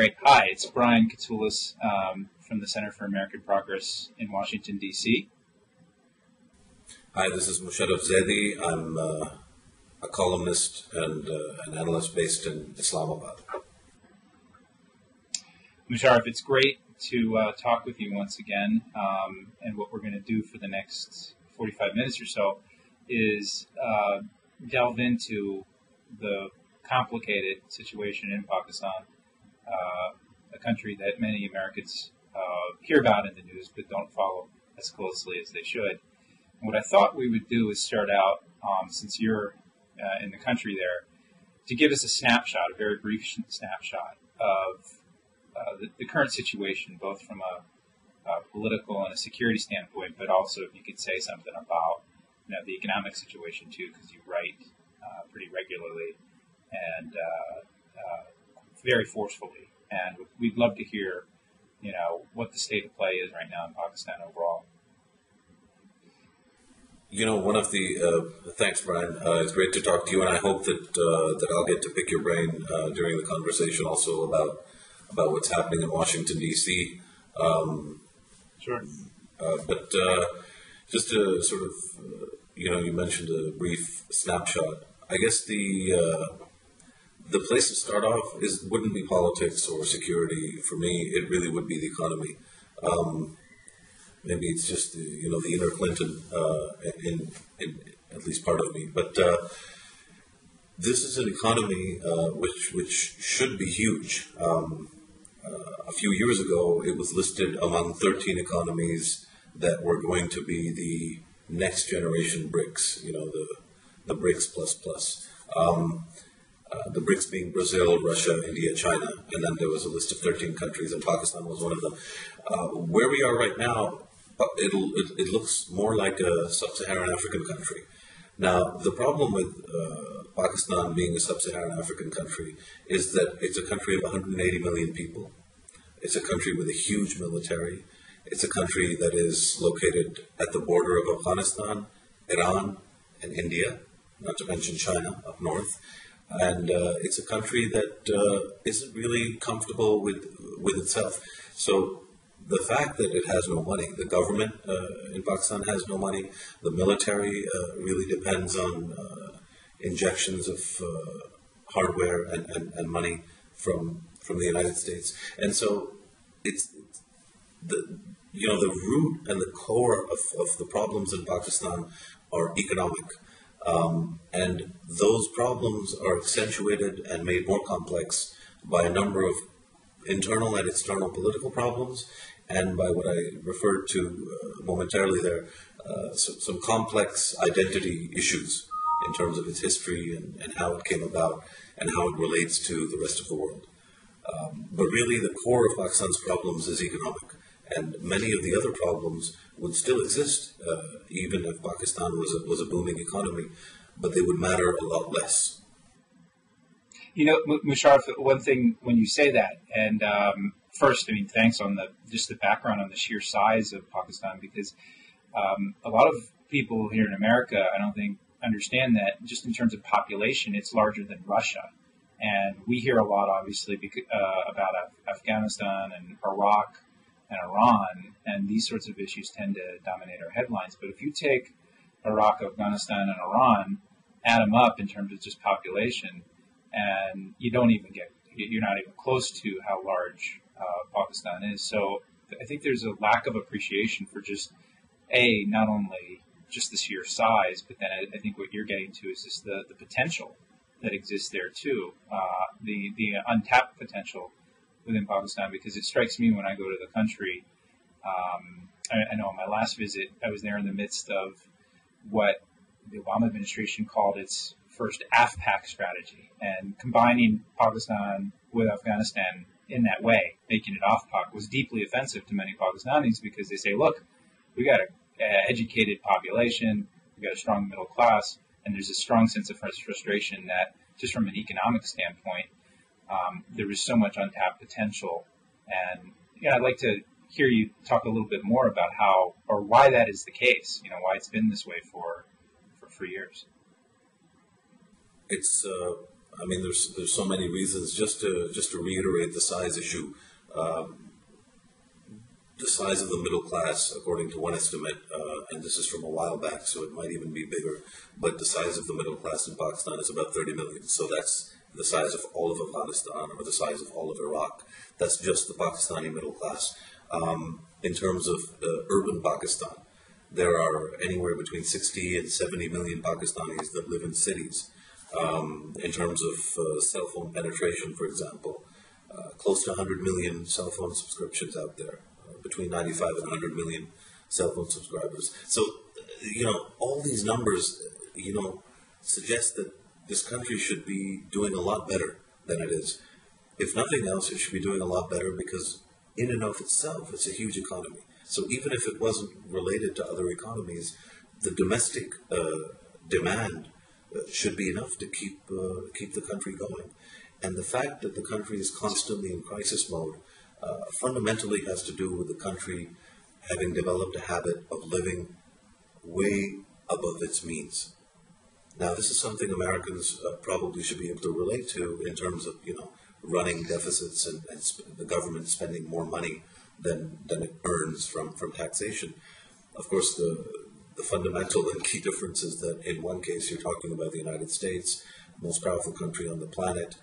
Great. Hi, it's Brian Katulis from the Center for American Progress in Washington, D.C. Hi, this is Mosharraf Zaidi. I'm a columnist and an analyst based in Islamabad. Mosharraf, it's great to talk with you once again. And what we're going to do for the next 45 minutes or so is delve into the complicated situation in Pakistan, a country that many Americans hear about in the news but don't follow as closely as they should. And what I thought we would do is start out, since you're in the country there, to give us a snapshot, a very brief snapshot of the current situation, both from a political and a security standpoint, but also if you could say something about the economic situation too, because you write pretty regularly and very forcefully. And we'd love to hear, what the state of play is right now in Pakistan overall. One of the thanks, Brian. It's great to talk to you, and I hope that I'll get to pick your brain during the conversation also about what's happening in Washington D.C. Sure. But just to sort of, you mentioned a brief snapshot. I guess the place to start off wouldn't be politics or security for me. It really would be the economy. Maybe it's just the inner Clinton in at least part of me. But this is an economy which should be huge. A few years ago, it was listed among 13 economies that were going to be the next generation BRICS. The BRICS plus. The BRICS being Brazil, Russia, India, China, and then there was a list of 13 countries, and Pakistan was one of them. Where we are right now, it looks more like a sub-Saharan African country. Now, the problem with Pakistan being a sub-Saharan African country is that it's a country of 180 million people. It's a country with a huge military. It's a country that is located at the border of Afghanistan, Iran, and India, not to mention China up north. And it's a country that isn't really comfortable with itself. So the fact that it has no money, the government in Pakistan has no money, the military really depends on injections of hardware and money from the United States. And so it's the root and the core of the problems in Pakistan are economic. And those problems are accentuated and made more complex by a number of internal and external political problems, and by what I referred to momentarily there, some complex identity issues in terms of its history and how it came about and how it relates to the rest of the world. But really, the core of Pakistan's problems is economic, and many of the other problems would still exist even if Pakistan was a booming economy, but they would matter a lot less. Mosharraf, one thing when you say that, and first, thanks on the background on the sheer size of Pakistan, because a lot of people here in America, I don't think, understand that just in terms of population, it's larger than Russia. And we hear a lot, obviously, about Afghanistan and Iraq and Iran, and these sorts of issues tend to dominate our headlines. But if you take Iraq, Afghanistan, and Iran, add them up in terms of just population, and you're not even close to how large Pakistan is. So I think there's a lack of appreciation for just, not only just the sheer size, but then I think what you're getting to is just the potential that exists there too, the untapped potential within Pakistan, because it strikes me when I go to the country, I know on my last visit, I was there in the midst of what the Obama administration called its first AFPAC strategy, and combining Pakistan with Afghanistan in that way, making it AFPAC, was deeply offensive to many Pakistanis, because they say, look, we got an educated population, we got a strong middle class, and there's a strong sense of frustration that just from an economic standpoint, there is so much untapped potential. And I'd like to hear you talk a little bit more about how or why that is the case, why it's been this way for years. It's I mean, there's so many reasons. Just to reiterate the size issue, the size of the middle class, according to one estimate, and this is from a while back, so it might even be bigger, but the size of the middle class in Pakistan is about 30 million. So that's the size of all of Afghanistan or the size of all of Iraq. That's just the Pakistani middle class. In terms of urban Pakistan, there are anywhere between 60 and 70 million Pakistanis that live in cities. In terms of cell phone penetration, for example, close to 100 million cell phone subscriptions out there, between 95 and 100 million cell phone subscribers. So, all these numbers, suggest that this country should be doing a lot better than it is. If nothing else, it should be doing a lot better because in and of itself, it's a huge economy. So even if it wasn't related to other economies, the domestic demand should be enough to keep the country going. And the fact that the country is constantly in crisis mode fundamentally has to do with the country having developed a habit of living way above its means. Now, this is something Americans probably should be able to relate to in terms of, running deficits and the government spending more money than it earns from taxation. Of course, the fundamental and key difference is that in one case you're talking about the United States, most powerful country on the planet,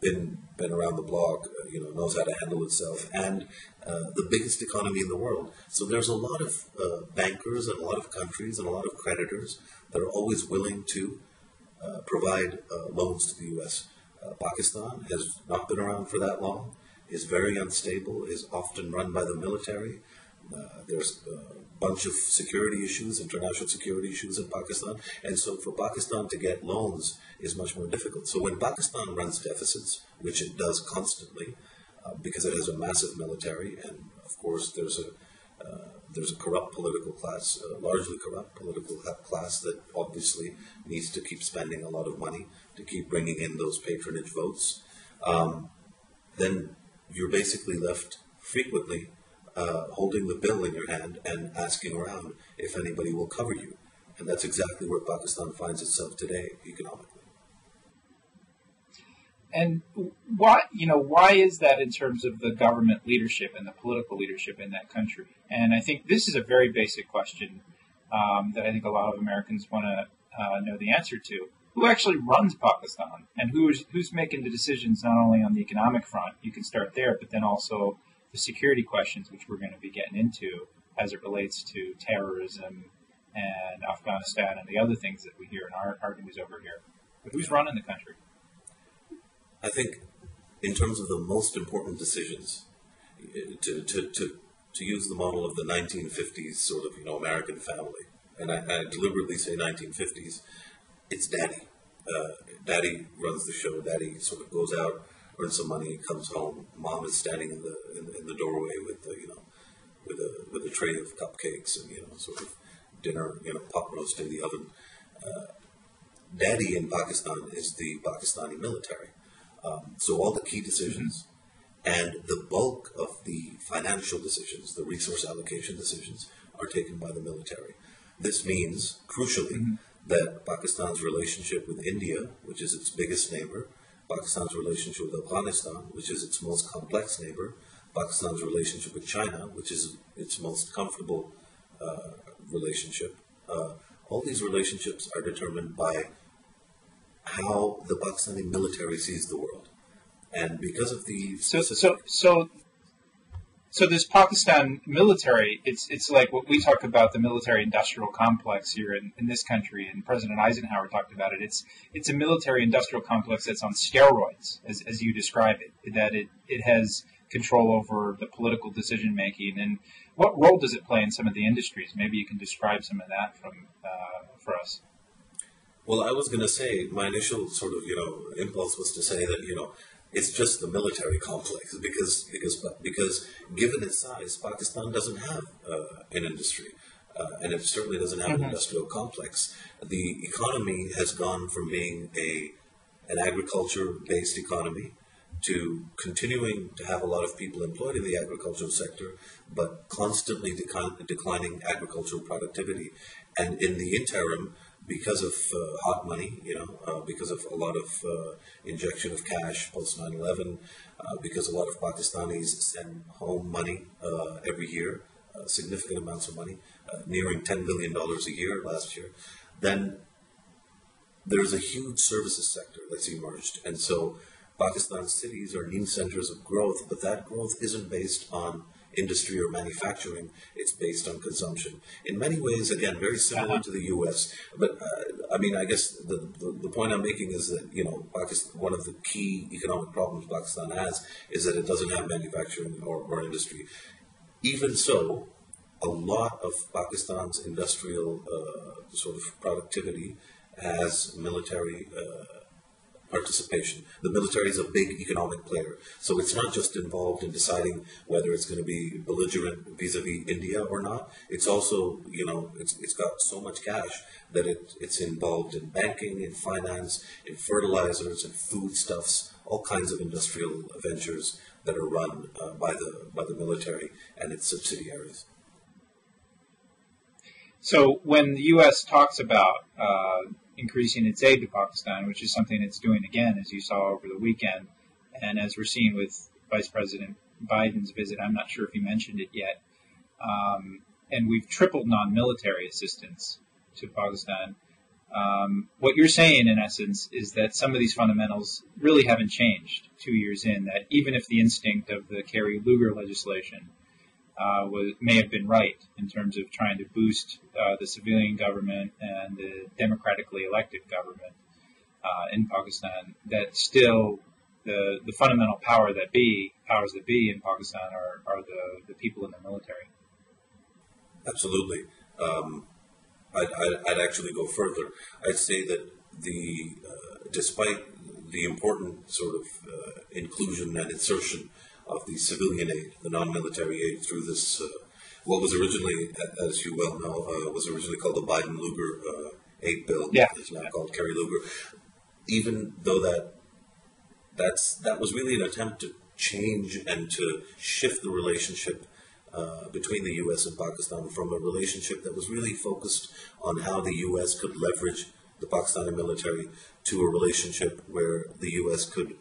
been around the block, knows how to handle itself, and the biggest economy in the world. So there's a lot of bankers and a lot of countries and a lot of creditors that are always willing to provide loans to the U.S. Pakistan has not been around for that long, is very unstable, is often run by the military. There's a bunch of security issues, international security issues in Pakistan, and so for Pakistan to get loans is much more difficult. So when Pakistan runs deficits, which it does constantly, because it has a massive military, and of course there's a corrupt political class, largely corrupt political class that obviously needs to keep spending a lot of money to keep bringing in those patronage votes, then you're basically left frequently holding the bill in your hand and asking around if anybody will cover you. And that's exactly where Pakistan finds itself today economically. And why is that in terms of the government leadership and the political leadership in that country? And I think this is a very basic question that I think a lot of Americans want to know the answer to. Who actually runs Pakistan, and who's making the decisions not only on the economic front, you can start there, but then also the security questions, which we're going to be getting into as it relates to terrorism and Afghanistan and the other things that we hear in our news over here. But who's running the country? I think in terms of the most important decisions, to use the model of the 1950s sort of, American family, and I deliberately say 1950s, it's daddy. Daddy runs the show. Daddy sort of goes out, earns some money, comes home. Mom is standing in the doorway with a tray of cupcakes and sort of dinner, pot roast in the oven. Daddy in Pakistan is the Pakistani military. So all the key decisions and the bulk of the financial decisions, the resource allocation decisions, are taken by the military. This means, crucially, that Pakistan's relationship with India, which is its biggest neighbor, Pakistan's relationship with Afghanistan, which is its most complex neighbor, Pakistan's relationship with China, which is its most comfortable relationship, all these relationships are determined by how the Pakistani military sees the world. And because of the... So this Pakistan military, it's like what we talk about, the military-industrial complex here in this country, and President Eisenhower talked about it. It's a military-industrial complex that's on steroids, as you describe it, that it has control over the political decision-making. And what role does it play in some of the industries? Maybe you can describe some of that for us. Well, I was going to say, my initial sort of, impulse was to say that, it's just the military complex because given its size, Pakistan doesn't have an industry, and it certainly doesn't have an industrial complex. The economy has gone from being an agriculture-based economy to continuing to have a lot of people employed in the agricultural sector, but constantly declining agricultural productivity. And in the interim, because of hot money, because of a lot of injection of cash post 9/11, because a lot of Pakistanis send home money every year, significant amounts of money, nearing $10 billion a year last year, then there's a huge services sector that's emerged. And so Pakistan's cities are new centers of growth, but that growth isn't based on industry or manufacturing, it's based on consumption. In many ways, again, very similar to the U.S. But I guess the point I'm making is that, Pakistan, one of the key economic problems Pakistan has is that it doesn't have manufacturing or industry. Even so, a lot of Pakistan's industrial sort of productivity has military participation. The military is a big economic player. So it's not just involved in deciding whether it's going to be belligerent vis-a-vis India or not. It's also, it's got so much cash that it's involved in banking, in finance, in fertilizers, in foodstuffs, all kinds of industrial ventures that are run by the military and its subsidiaries. So when the U.S. talks about increasing its aid to Pakistan, which is something it's doing again, as you saw over the weekend, and as we're seeing with Vice President Biden's visit, I'm not sure if he mentioned it yet, and we've tripled non-military assistance to Pakistan. What you're saying, in essence, is that some of these fundamentals really haven't changed 2 years in, that even if the instinct of the Kerry-Lugar legislation may have been right in terms of trying to boost the civilian government and the democratically elected government in Pakistan, that still the fundamental powers that be in Pakistan are the people in the military. Absolutely. I'd actually go further. I'd say that despite the important sort of inclusion and insertion of the civilian aid, the non-military aid, through this, what was originally, as you well know, was originally called the Biden-Lugar aid bill. Yeah. It's now called Kerry-Lugar. Even though that was really an attempt to change and to shift the relationship between the U.S. and Pakistan from a relationship that was really focused on how the U.S. could leverage the Pakistani military to a relationship where the U.S. could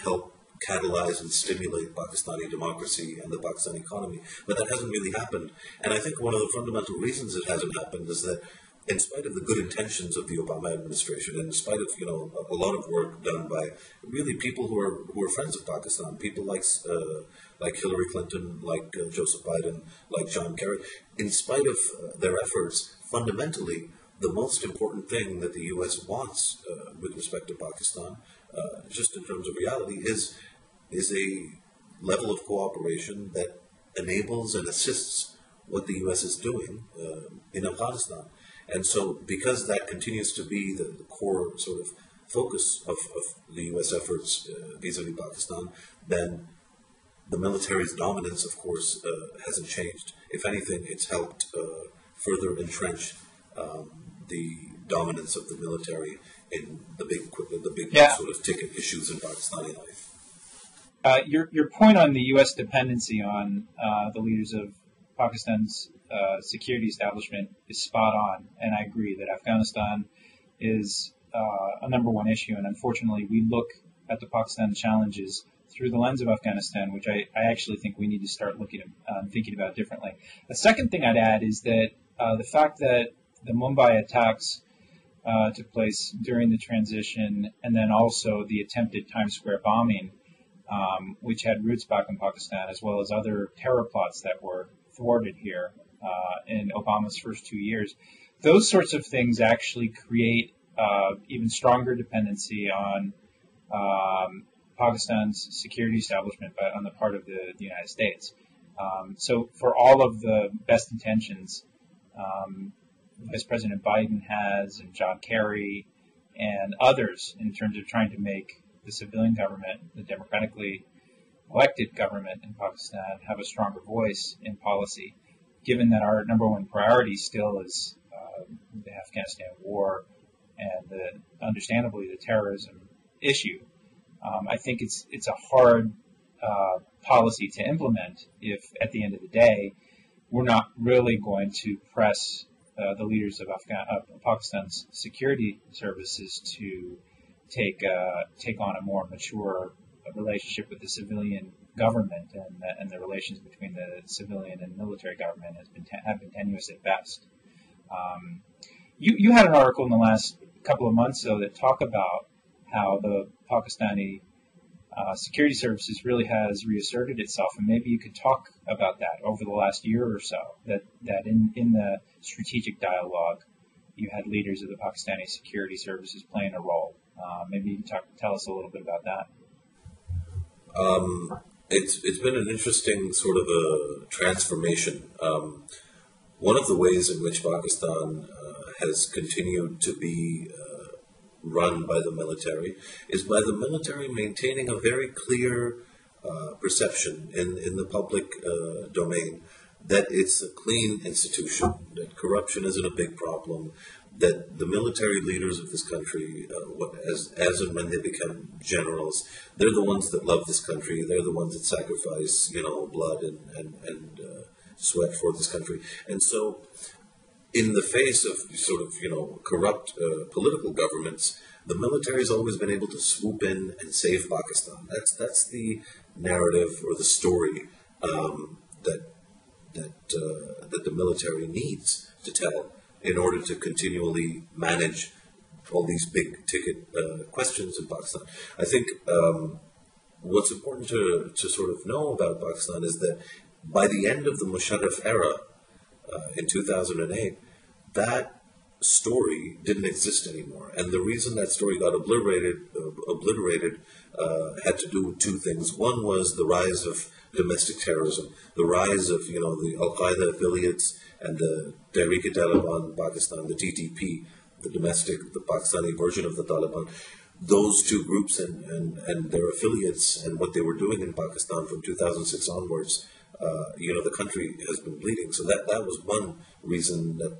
help catalyze and stimulate Pakistani democracy and the Pakistani economy. But that hasn't really happened. And I think one of the fundamental reasons it hasn't happened is that in spite of the good intentions of the Obama administration, and in spite of a lot of work done by really people who are friends of Pakistan, people like Hillary Clinton, like Joseph Biden, like John Kerry, in spite of their efforts, fundamentally, the most important thing that the U.S. wants with respect to Pakistan, just in terms of reality, is a level of cooperation that enables and assists what the U.S. is doing in Afghanistan. And so because that continues to be the core sort of focus of the U.S. efforts vis-a-vis Pakistan, then the military's dominance, of course, hasn't changed. If anything, it's helped further entrench the dominance of the military in the big sort of ticket issues in Pakistani life. Your point on the U.S. dependency on the leaders of Pakistan's security establishment is spot on, and I agree that Afghanistan is a number one issue, and unfortunately we look at the Pakistan challenges through the lens of Afghanistan, which I actually think we need to start thinking about differently. The second thing I'd add is that the fact that the Mumbai attacks took place during the transition, and then also the attempted Times Square bombing, which had roots back in Pakistan, as well as other terror plots that were thwarted here in Obama's first 2 years. Those sorts of things actually create even stronger dependency on Pakistan's security establishment on the part of the United States. So for all of the best intentions Vice President Biden has, and John Kerry, and others, in terms of trying to make the civilian government, the democratically elected government in Pakistan, have a stronger voice in policy, given that our number one priority still is the Afghanistan war and understandably the terrorism issue. I think it's a hard policy to implement if, at the end of the day, we're not really going to press the leaders of Pakistan's security services to take on a more mature relationship with the civilian government, and the relations between the civilian and military government have been tenuous at best. You had an article in the last couple of months, though, that talk about how the Pakistani security services really has reasserted itself, and maybe you could talk about that over the last year or so, that in the strategic dialogue you had leaders of the Pakistani security services playing a role. Maybe you can tell us a little bit about that. It's been an interesting sort of a transformation. One of the ways in which Pakistan has continued to be run by the military is by the military maintaining a very clear perception in the public domain that it's a clean institution, that corruption isn't a big problem, that the military leaders of this country, as and when they become generals, they're the ones that love this country, they're the ones that sacrifice, blood and sweat for this country. And so, in the face of sort of, corrupt political governments, the military has always been able to swoop in and save Pakistan. That's the narrative or the story that the military needs to tell in order to continually manage all these big ticket questions in Pakistan. I think what's important to sort of know about Pakistan is that by the end of the Mosharraf era in 2008, that story didn't exist anymore. And the reason that story got obliterated had to do with two things. One was the rise of domestic terrorism, the rise of, the Al-Qaeda affiliates and the Tehreek-e-Taliban Pakistan, the TTP, the Pakistani version of the Taliban. Those two groups and their affiliates and what they were doing in Pakistan from 2006 onwards, the country has been bleeding. So that was one reason that,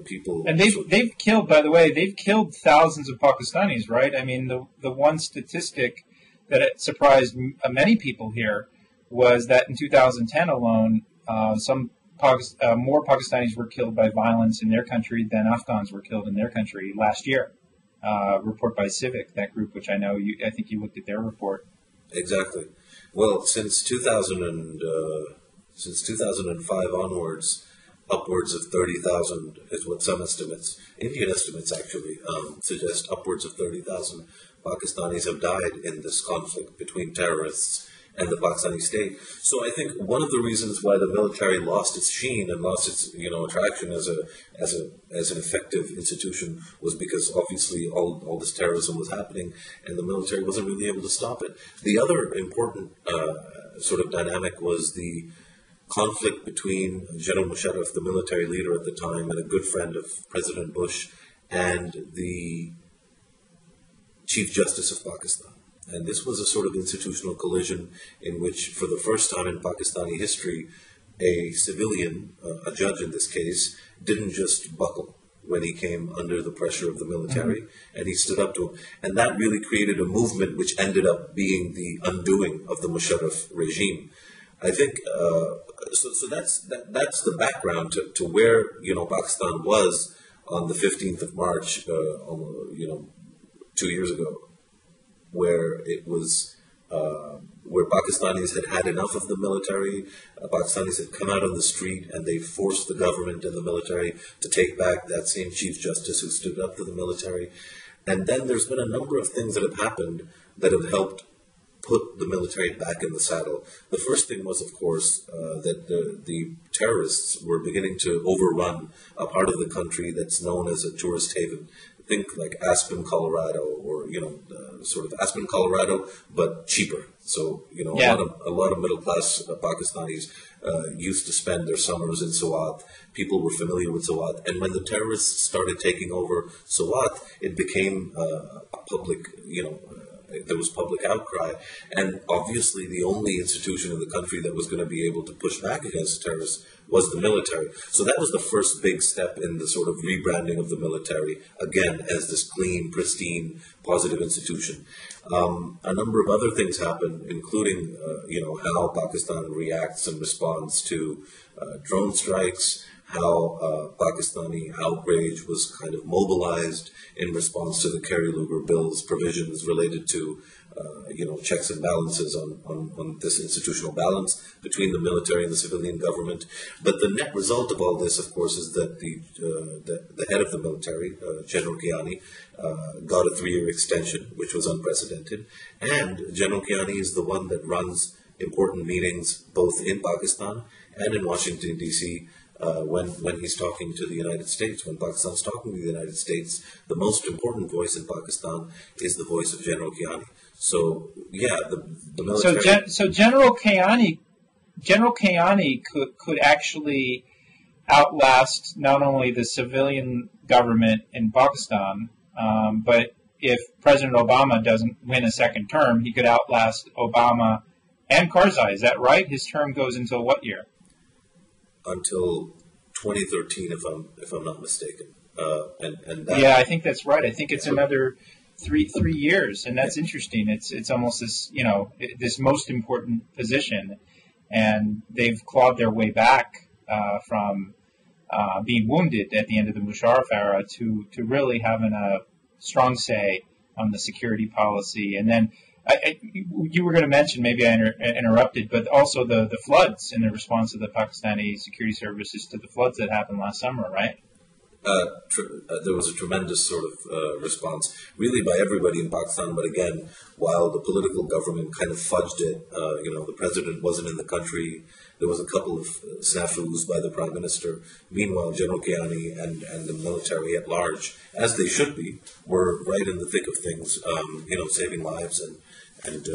people... And they've killed, by the way, they've killed thousands of Pakistanis, right? I mean, the one statistic that it surprised many people here was that in 2010 alone, more Pakistanis were killed by violence in their country than Afghans were killed in their country last year. Report by Civic, that group, which I think you looked at their report. Exactly. Well, since 2005 onwards, upwards of 30,000 is what some estimates, Indian estimates actually, suggest upwards of 30,000 Pakistanis have died in this conflict between terrorists and the Pakistani state. So I think one of the reasons why the military lost its sheen and lost its attraction as an effective institution was because obviously all this terrorism was happening and the military wasn't really able to stop it. The other important sort of dynamic was the conflict between General Mosharraf, the military leader at the time, and a good friend of President Bush, and the Chief Justice of Pakistan. And this was a sort of institutional collision in which, for the first time in Pakistani history, a civilian, a judge in this case, didn't just buckle when he came under the pressure of the military, and he stood up to him. And that really created a movement which ended up being the undoing of the Mosharraf regime. I think so. That's the background to where Pakistan was on the 15th of March, 2 years ago, where it was where Pakistanis had enough of the military. Pakistanis had come out on the street and they forced the government and the military to take back that same Chief Justice who stood up to the military. And then there's been a number of things that have happened that have helped put the military back in the saddle. The first thing was, of course, that the terrorists were beginning to overrun a part of the country that's known as a tourist haven. Think like Aspen, Colorado, or sort of Aspen, Colorado, but cheaper. So a lot of middle class Pakistanis used to spend their summers in Swat. People were familiar with Swat, and when the terrorists started taking over Swat, it became a public, there was public outcry, and obviously the only institution in the country that was going to be able to push back against terrorists was the military. So that was the first big step in the sort of rebranding of the military, again, as this clean, pristine, positive institution. A number of other things happened, including, how Pakistan reacts and responds to drone strikes, how Pakistani outrage was kind of mobilized in response to the Kerry Lugar Bill's provisions related to checks and balances on this institutional balance between the military and the civilian government. But the net result of all this, of course, is that the head of the military, General Kiani, got a 3-year extension, which was unprecedented. And General Kiani is the one that runs important meetings both in Pakistan and in Washington, D.C., when he's talking to the United States. When Pakistan's talking to the United States, the most important voice in Pakistan is the voice of General Kiani. So, yeah, the military... So General Kiani could actually outlast not only the civilian government in Pakistan, but if President Obama doesn't win a second term, he could outlast Obama and Karzai. Is that right? His term goes until what year? Until 2013, if I'm not mistaken. Yeah, I think that's right. I think it's another three years, and that's interesting. It's almost this this most important position, and they've clawed their way back from being wounded at the end of the Mosharraf era to really having a strong say on the security policy. And then you were going to mention, maybe I interrupted, but also the floods and the response of the Pakistani security services to the floods that happened last summer, right? There was a tremendous sort of response, really by everybody in Pakistan. But again, while the political government kind of fudged it, the president wasn't in the country. There was a couple of snafus by the prime minister. Meanwhile, General Kiani and the military at large, as they should be, were right in the thick of things, saving lives and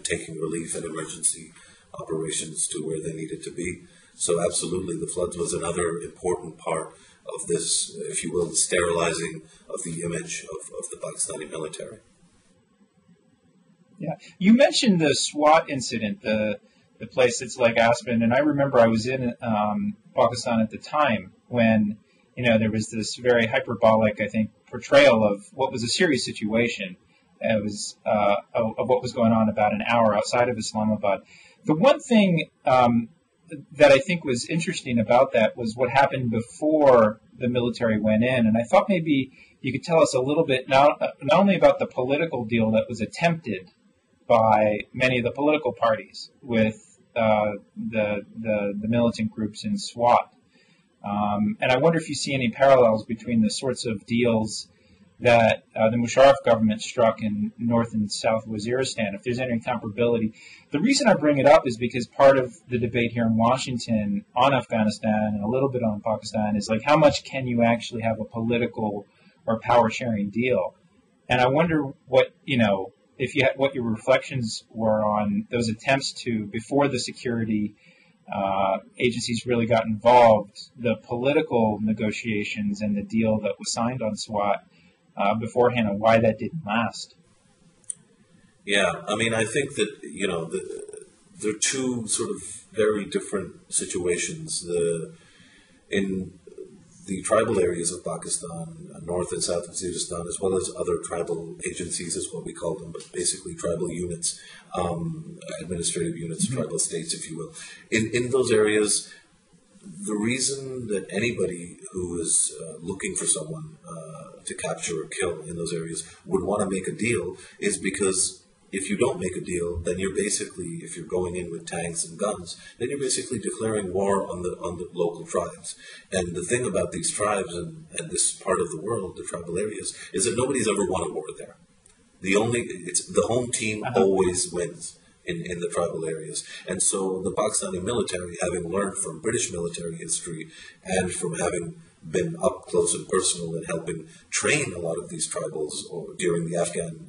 taking relief and emergency operations to where they needed to be. So absolutely, the floods was another important part of this, if you will, the sterilizing of the image of the Pakistani military. Yeah. You mentioned the SWAT incident, the place that's like Aspen, and I remember I was in Pakistan at the time when, there was this very hyperbolic, I think, portrayal of what was a serious situation. It was of what was going on about an hour outside of Islamabad. The one thing that I think was interesting about that was what happened before the military went in. And I thought maybe you could tell us a little bit not only about the political deal that was attempted by many of the political parties with the militant groups in SWAT. And I wonder if you see any parallels between the sorts of deals that the Mosharraf government struck in North and South Waziristan, if there's any comparability. The reason I bring it up is because part of the debate here in Washington on Afghanistan and a little bit on Pakistan is like, how much can you actually have a political or power-sharing deal? And I wonder what, if you had, what your reflections were on those attempts to, before the security agencies really got involved, the political negotiations and the deal that was signed on SWAT beforehand, and why that didn't last. Yeah, I mean, I think that, they're two sort of very different situations. In the tribal areas of Pakistan, North and South Waziristan, as well as other tribal agencies, is what we call them, but basically tribal units, administrative units, tribal states, if you will. In those areas, the reason that anybody who is looking for someone to capture or kill in those areas would want to make a deal is because if you don't make a deal, then you're basically, if you're going in with tanks and guns, then you're basically declaring war on the local tribes. And the thing about these tribes and this part of the world, the tribal areas, is that nobody's ever won a war there. It's the home team always wins in the tribal areas. And so the Pakistani military, having learned from British military history and from having been up close and personal and helping train a lot of these tribals during the Afghan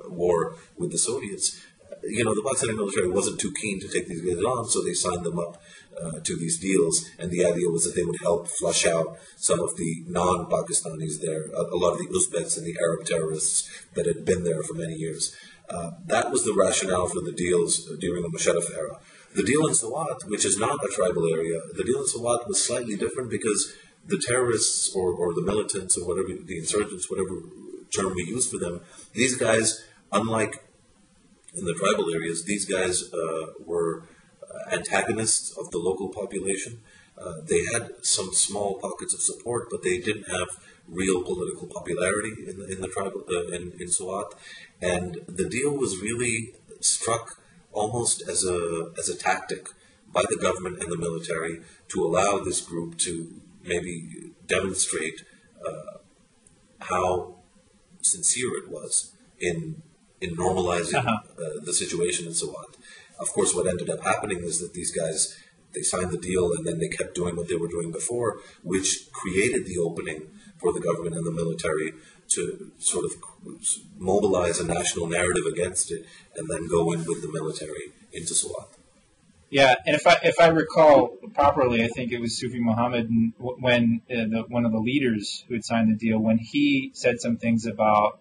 war with the Soviets, the Pakistani military wasn't too keen to take these guys on, so they signed them up to these deals. And the idea was that they would help flush out some of the non-Pakistanis there, a lot of the Uzbeks and the Arab terrorists that had been there for many years. That was the rationale for the deals during the Mosharraf era. The deal in Swat, which is not a tribal area, the deal in Swat was slightly different because the terrorists or the militants or whatever, the insurgents, whatever term we use for them, these guys, unlike in the tribal areas, these guys were antagonists of the local population. They had some small pockets of support, but they didn't have real political popularity in the tribal in Swat, and the deal was really struck almost as a tactic by the government and the military to allow this group to maybe demonstrate how sincere it was in normalizing the situation in Swat. Of course, what ended up happening is that these guys, they signed the deal and then they kept doing what they were doing before, which created the opening for the government and the military to sort of mobilize a national narrative against it and then go in with the military into Swat. Yeah, and if I recall properly, I think it was Sufi Muhammad when one of the leaders who had signed the deal, when he said some things about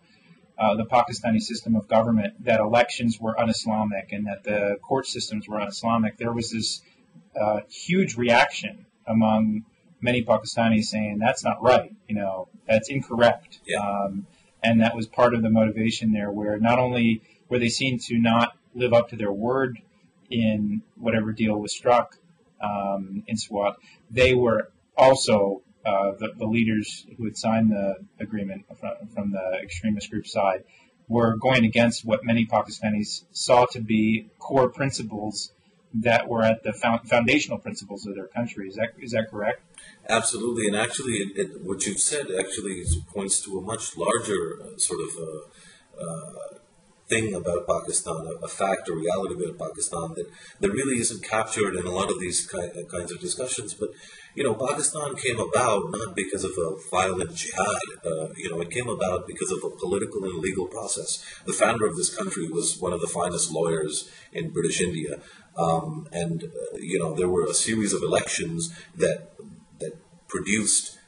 the Pakistani system of government, that elections were un-Islamic and that the court systems were un-Islamic, there was this huge reaction among many Pakistanis saying that's not right, that's incorrect. Yeah. And that was part of the motivation there, where not only were they seen to not live up to their word in whatever deal was struck in Swat, they were also the leaders who had signed the agreement from the extremist group side were going against what many Pakistanis saw to be core principles that were at the foundational principles of their country. Is that correct? Absolutely, and actually, what you've said actually points to a much larger sort of thing about Pakistan, a fact or reality about Pakistan that really isn't captured in a lot of these kinds of discussions. But Pakistan came about not because of a violent jihad. It came about because of a political and legal process. The founder of this country was one of the finest lawyers in British India, and there were a series of elections that produced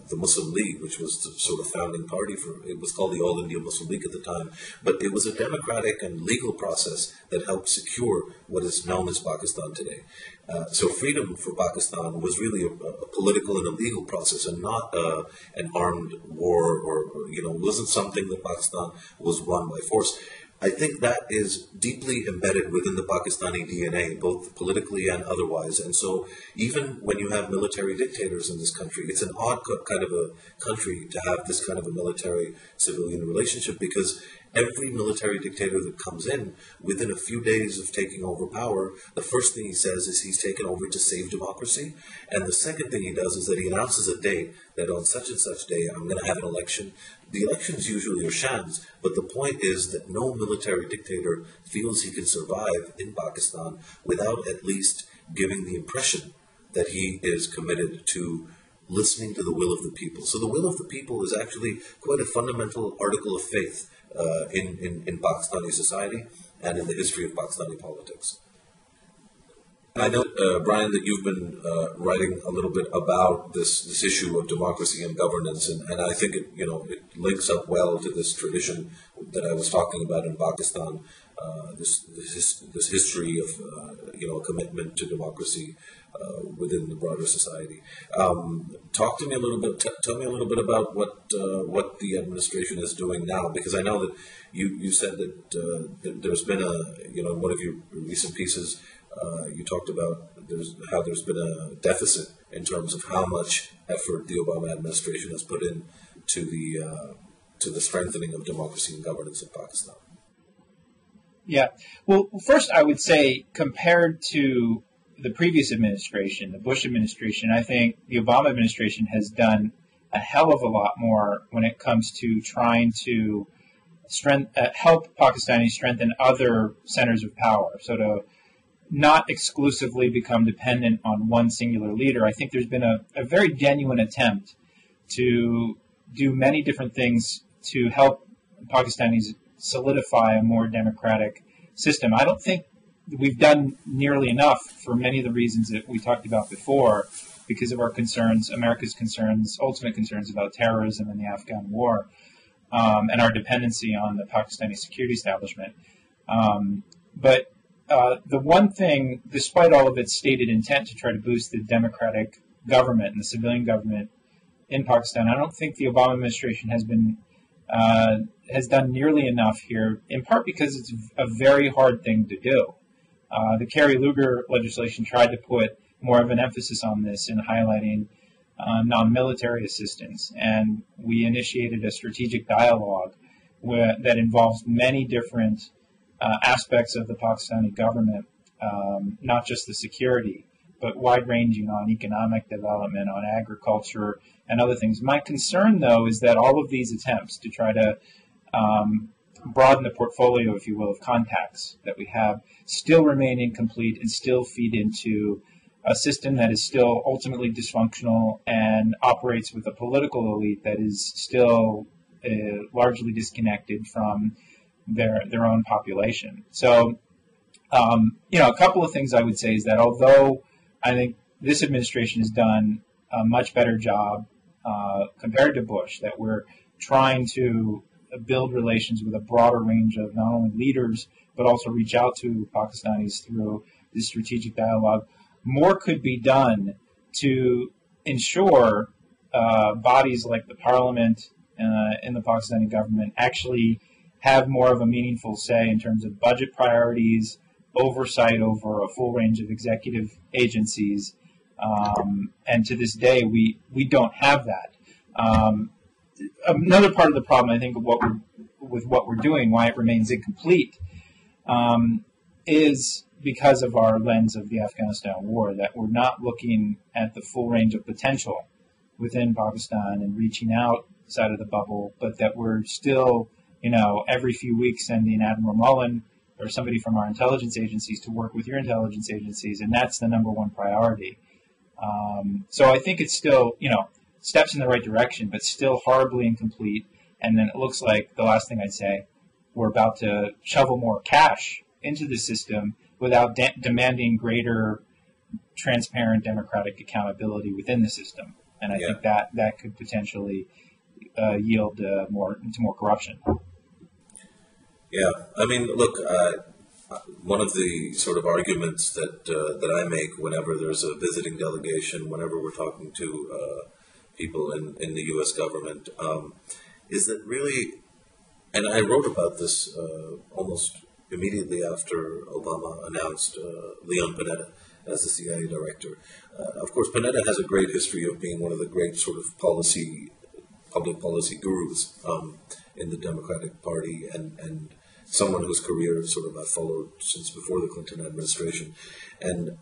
the Muslim League, which was the sort of founding party it was called the All India Muslim League at the time, but it was a democratic and legal process that helped secure what is known as Pakistan today. So freedom for Pakistan was really a political and a legal process, and not an armed war, or it wasn't something that Pakistan was won by force. I think that is deeply embedded within the Pakistani DNA, both politically and otherwise. And so even when you have military dictators in this country, it's an odd kind of a country to have this kind of a military-civilian relationship, because every military dictator that comes in, within a few days of taking over power, the first thing he says is he's taken over to save democracy. And the second thing he does is that he announces a date that on such and such day, I'm going to have an election. The elections usually are shams, but the point is that no military dictator feels he can survive in Pakistan without at least giving the impression that he is committed to listening to the will of the people. So the will of the people is actually quite a fundamental article of faith in Pakistani society and in the history of Pakistani politics. I know, Brian, that you've been writing a little bit about this issue of democracy and governance, and I think it links up well to this tradition that I was talking about in Pakistan, this history of a commitment to democracy within the broader society. Talk to me a little bit. Tell me a little bit about what the administration is doing now, because I know that you said that there's been one of your recent pieces. You talked about how there's been a deficit in terms of how much effort the Obama administration has put in to the strengthening of democracy and governance in Pakistan. Yeah. Well, first I would say, compared to the previous administration, the Bush administration, I think the Obama administration has done a hell of a lot more when it comes to trying to help Pakistanis strengthen other centers of power. So to not exclusively become dependent on one singular leader. I think there's been a very genuine attempt to do many different things to help Pakistanis solidify a more democratic system. I don't think we've done nearly enough for many of the reasons that we talked about before, because of our concerns, America's concerns, ultimate concerns about terrorism and the Afghan war, and our dependency on the Pakistani security establishment. But the one thing, despite all of its stated intent to try to boost the democratic government and the civilian government in Pakistan, I don't think the Obama administration has done nearly enough here, in part because it's a very hard thing to do. The Kerry-Lugar legislation tried to put more of an emphasis on this in highlighting non-military assistance. And we initiated a strategic dialogue that involves many different aspects of the Pakistani government, not just the security, but wide-ranging on economic development, on agriculture, and other things. My concern, though, is that all of these attempts to try to broaden the portfolio, if you will, of contacts that we have still remain incomplete and still feed into a system that is still ultimately dysfunctional and operates with a political elite that is still largely disconnected from their own population. So, a couple of things I would say is that although I think this administration has done a much better job compared to Bush, that we're trying to build relations with a broader range of not only leaders, but also reach out to Pakistanis through this strategic dialogue. More could be done to ensure bodies like the parliament and the Pakistani government actually have more of a meaningful say in terms of budget priorities, oversight over a full range of executive agencies. And to this day, we don't have that. Another part of the problem, I think, with what we're doing, why it remains incomplete, is because of our lens of the Afghanistan war, that we're not looking at the full range of potential within Pakistan and reaching outside of the bubble, but that we're still, every few weeks sending Admiral Mullen or somebody from our intelligence agencies to work with your intelligence agencies, and that's the number one priority. So I think it's still, steps in the right direction, but still horribly incomplete. And then it looks like, the last thing I'd say, we're about to shovel more cash into the system without demanding greater transparent democratic accountability within the system. And I think that could potentially yield more corruption. Yeah, I mean, look, one of the sort of arguments that I make whenever there's a visiting delegation, whenever we're talking to people in the U.S. government, is that really, and I wrote about this almost immediately after Obama announced Leon Panetta as the CIA director. Of course, Panetta has a great history of being one of the great sort of public policy gurus in the Democratic Party, and someone whose career sort of I've followed since before the Clinton administration. And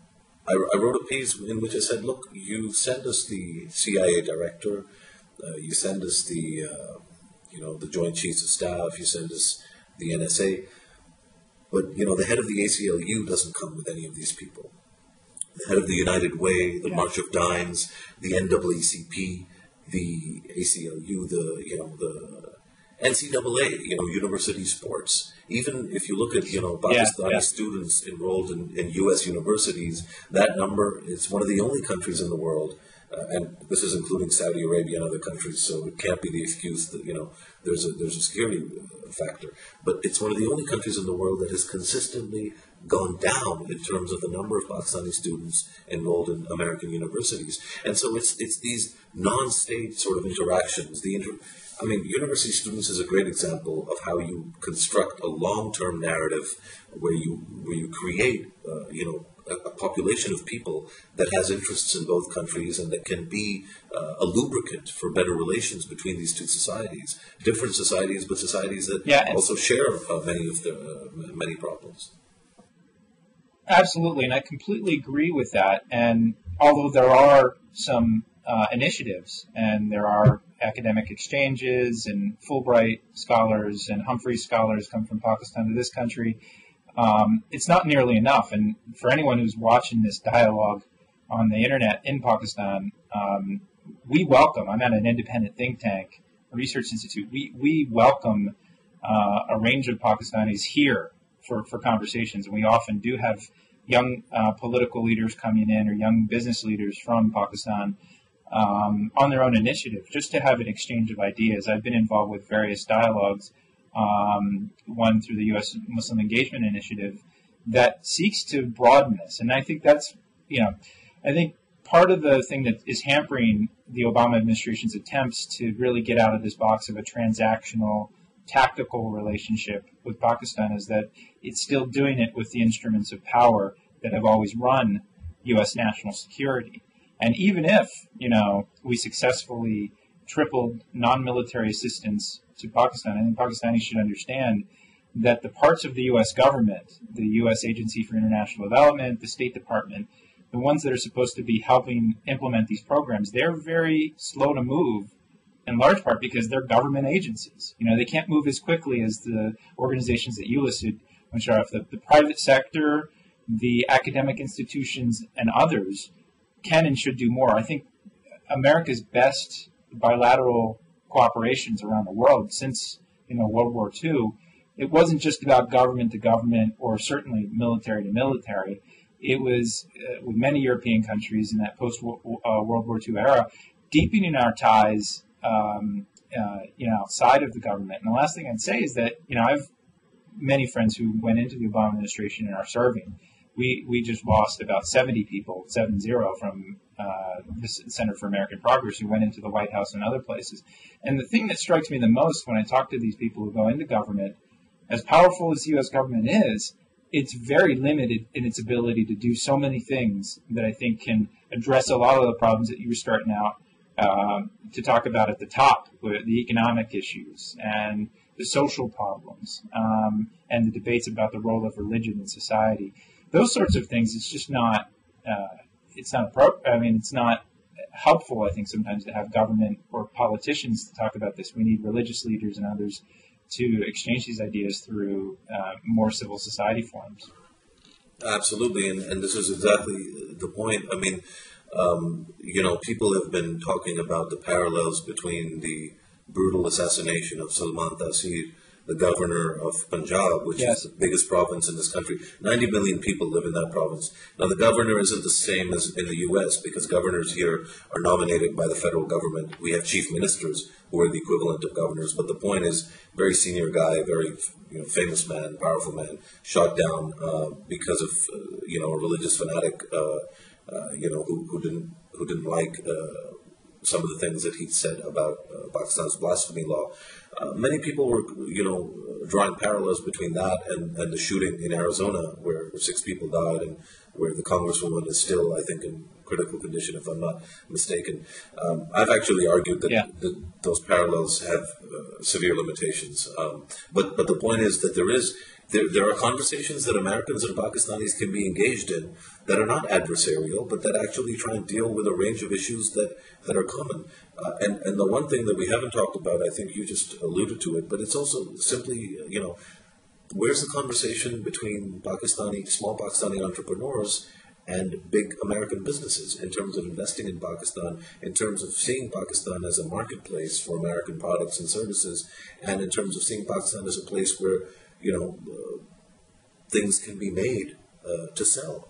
I wrote a piece in which I said, look, you send us the CIA director, you send us the Joint Chiefs of Staff, you send us the NSA, but, the head of the ACLU doesn't come with any of these people. The head of the United Way, the March of Dimes, the NAACP, the ACLU, the NCAA, university sports. Even if you look at, Pakistani students enrolled in U.S. universities, that number is one of the only countries in the world, and this is including Saudi Arabia and other countries, so it can't be the excuse that, there's a security factor. But it's one of the only countries in the world that has consistently gone down in terms of the number of Pakistani students enrolled in American universities. And so it's these non-state sort of interactions. University students is a great example of how you construct a long-term narrative where you create, a population of people that has interests in both countries and that can be a lubricant for better relations between these two societies. Different societies, but societies that also share many problems. Absolutely, and I completely agree with that. And although there are some initiatives, and there are academic exchanges, and Fulbright scholars and Humphrey scholars come from Pakistan to this country, it's not nearly enough. And for anyone who's watching this dialogue on the internet in Pakistan, we welcome, I'm at an independent think tank, a research institute, we welcome a range of Pakistanis here for conversations. And we often do have young political leaders coming in, or young business leaders from Pakistan on their own initiative, just to have an exchange of ideas. I've been involved with various dialogues, one through the U.S. Muslim Engagement Initiative, that seeks to broaden this. And I think that's, I think part of the thing that is hampering the Obama administration's attempts to really get out of this box of a transactional, tactical relationship with Pakistan is that it's still doing it with the instruments of power that have always run, U.S. national security. And even if, we successfully tripled non-military assistance to Pakistan, I think Pakistanis should understand that the parts of the U.S. government, the U.S. Agency for International Development, the State Department, the ones that are supposed to be helping implement these programs, they're very slow to move, in large part because they're government agencies. They can't move as quickly as the organizations that you listed, Mosharraf. The private sector, the academic institutions, and others can and should do more. I think America's best bilateral cooperations around the world since World War II, it wasn't just about government to government or certainly military to military. It was with many European countries in that post-World War II era, deepening our ties, outside of the government. And the last thing I'd say is that, I have many friends who went into the Obama administration and are serving. We just lost about 70 people, 70, from the Center for American Progress who went into the White House and other places. And the thing that strikes me the most when I talk to these people who go into government, as powerful as the U.S. government is, it's very limited in its ability to do so many things that I think can address a lot of the problems that you were starting out to talk about at the top, with the economic issues and the social problems and the debates about the role of religion in society. Those sorts of things, it's just not, it's not helpful, I think, sometimes to have government or politicians to talk about this. We need religious leaders and others to exchange these ideas through more civil society forums. Absolutely, and this is exactly the point. I mean, people have been talking about the parallels between the brutal assassination of Salman Taseer, the governor of Punjab, which is the biggest province in this country. 90 million people live in that province. Now, the governor isn't the same as in the U.S. because governors here are nominated by the federal government. We have chief ministers who are the equivalent of governors. But the point is, very senior guy, very famous man, powerful man, shot down because of a religious fanatic, who didn't like some of the things that he'd said about Pakistan's blasphemy law. Many people were, drawing parallels between that and the shooting in Arizona, where 6 people died and where the congresswoman is still, I think, in critical condition, if I'm not mistaken. I've actually argued that those parallels have severe limitations. But the point is that there are conversations that Americans and Pakistanis can be engaged in that are not adversarial, but that actually try and deal with a range of issues that are common. And the one thing that we haven't talked about, I think you just alluded to it, but it's also simply, where's the conversation between small Pakistani entrepreneurs and big American businesses in terms of investing in Pakistan, in terms of seeing Pakistan as a marketplace for American products and services, and in terms of seeing Pakistan as a place where things can be made to sell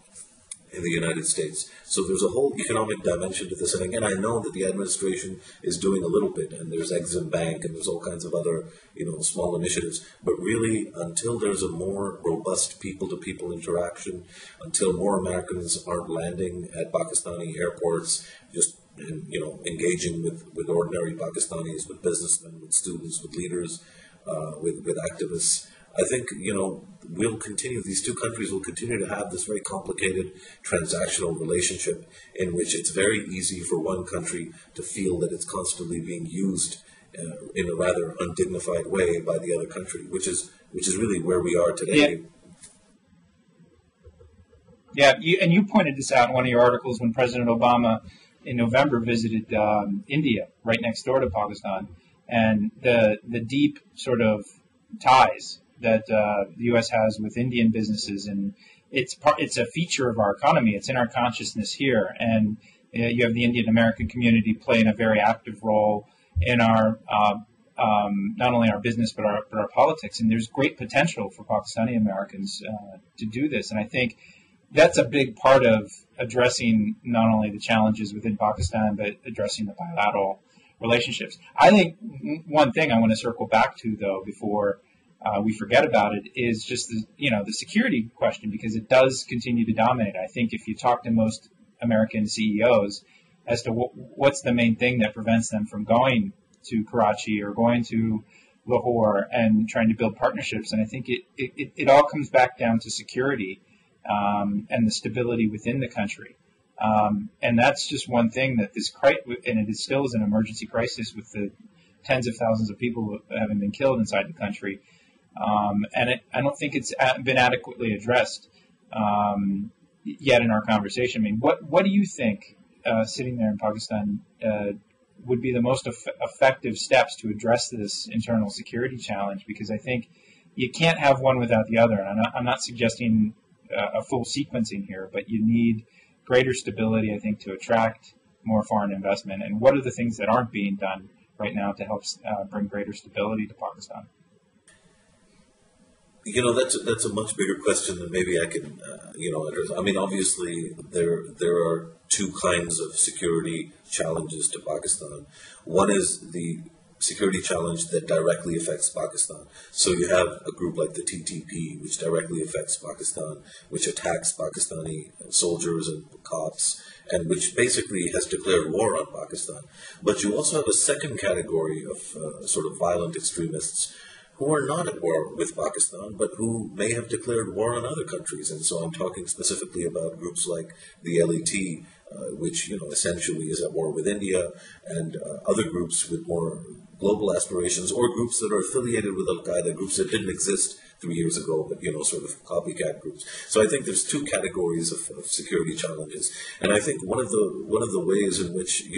in the United States. So there's a whole economic dimension to this. And again, I know that the administration is doing a little bit, and there's Exim Bank, and there's all kinds of other, small initiatives. But really, until there's a more robust people-to-people interaction, until more Americans aren't landing at Pakistani airports, just engaging with ordinary Pakistanis, with businessmen, with students, with leaders, with activists, I think, we'll continue, these two countries will continue to have this very complicated transactional relationship in which it's very easy for one country to feel that it's constantly being used in a rather undignified way by the other country, which is really where we are today. Yeah, you pointed this out in one of your articles when President Obama in November visited India, right next door to Pakistan, and the deep sort of ties that the U.S. has with Indian businesses, and it's a feature of our economy. It's in our consciousness here, and you have the Indian American community playing a very active role in our not only our business but our politics. And there's great potential for Pakistani Americans to do this, and I think that's a big part of addressing not only the challenges within Pakistan but addressing the bilateral relationships. I think one thing I want to circle back to, though, before we forget about it, is just the security question, because it does continue to dominate. I think if you talk to most American CEOs as to what's the main thing that prevents them from going to Karachi or going to Lahore and trying to build partnerships, and I think it all comes back down to security and the stability within the country. And that's just one thing that this crisis, and it is still is an emergency crisis with the tens of thousands of people having been killed inside the country. I don't think it's been adequately addressed yet in our conversation. I mean, what do you think, sitting there in Pakistan, would be the most effective steps to address this internal security challenge? Because I think you can't have one without the other. And I'm not suggesting a full sequencing here, but you need greater stability, I think, to attract more foreign investment. And what are the things that aren't being done right now to help bring greater stability to Pakistan? That's a much bigger question than maybe I can, address. I mean, obviously, there are two kinds of security challenges to Pakistan. One is the security challenge that directly affects Pakistan. So you have a group like the TTP, which directly affects Pakistan, which attacks Pakistani soldiers and cops, and which basically has declared war on Pakistan. But you also have a second category of sort of violent extremists who are not at war with Pakistan, but who may have declared war on other countries. And so I'm talking specifically about groups like the LET, which essentially is at war with India, and other groups with more global aspirations, or groups that are affiliated with Al-Qaeda, groups that didn't exist 3 years ago, but sort of copycat groups. So I think there's two categories of security challenges, and I think one of the ways in which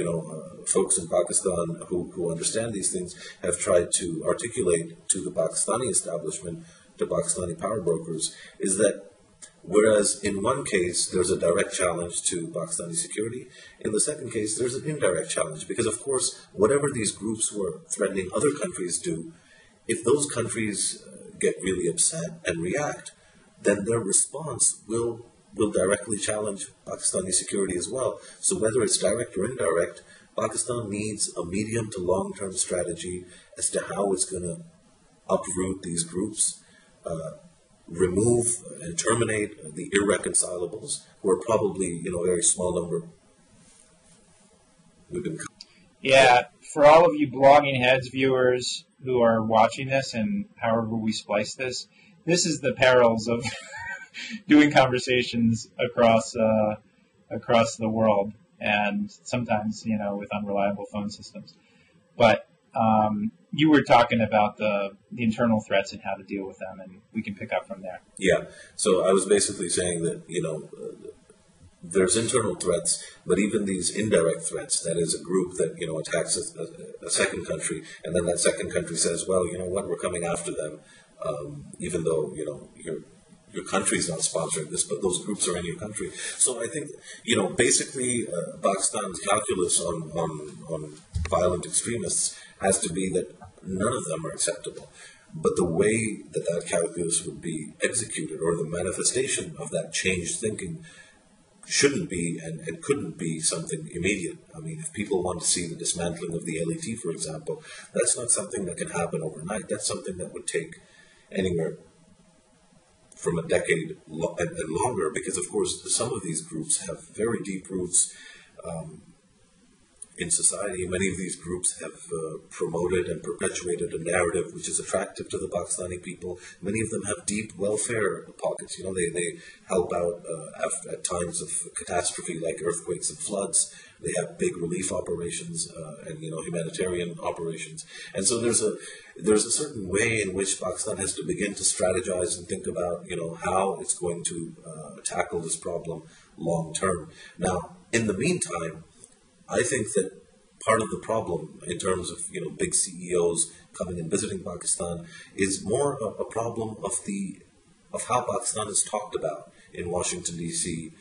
folks in Pakistan who understand these things have tried to articulate to the Pakistani establishment, to Pakistani power brokers, is that whereas in one case there's a direct challenge to Pakistani security, in the second case there's an indirect challenge, because of course whatever these groups who are threatening other countries do, if those countries get really upset and react, then their response will directly challenge Pakistani security as well. So whether it's direct or indirect, Pakistan needs a medium to long-term strategy as to how it's going to uproot these groups, remove and terminate the irreconcilables, who are probably a very small number. Yeah, for all of you blogging heads viewers who are watching this, and however we splice this, this is the perils of doing conversations across the world, and sometimes with unreliable phone systems. But you were talking about the internal threats and how to deal with them, and we can pick up from there. Yeah. So I was basically saying that there's internal threats, but even these indirect threats, that is a group that attacks a second country, and then that second country says, well, you know what, we're coming after them, even though your country's not sponsoring this, but those groups are in your country. So I think basically Pakistan's calculus on violent extremists has to be that none of them are acceptable. But the way that calculus would be executed, or the manifestation of that changed thinking, shouldn't be and couldn't be something immediate. I mean, if people want to see the dismantling of the LET, for example, that's not something that can happen overnight. That's something that would take anywhere from a decade and longer, because, of course, some of these groups have very deep roots in society. Many of these groups have promoted and perpetuated a narrative which is attractive to the Pakistani people. Many of them have deep welfare pockets. They help out at times of catastrophe like earthquakes and floods. They have big relief operations and humanitarian operations. And so there's a certain way in which Pakistan has to begin to strategize and think about how it's going to tackle this problem long term. Now, in the meantime, I think that part of the problem in terms of big CEOs coming and visiting Pakistan is more a problem of how Pakistan is talked about in Washington, D.C.,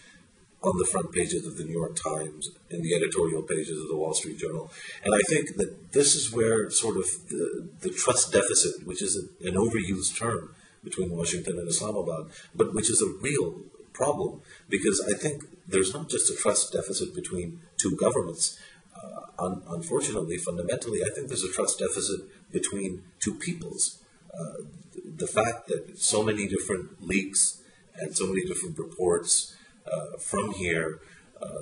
on the front pages of the New York Times, in the editorial pages of the Wall Street Journal. And I think that this is where sort of the trust deficit, which is an overused term between Washington and Islamabad, but which is a real problem, because I think there's not just a trust deficit between two governments. Unfortunately, fundamentally, I think there's a trust deficit between two peoples. The fact that so many different leaks and so many different reports from here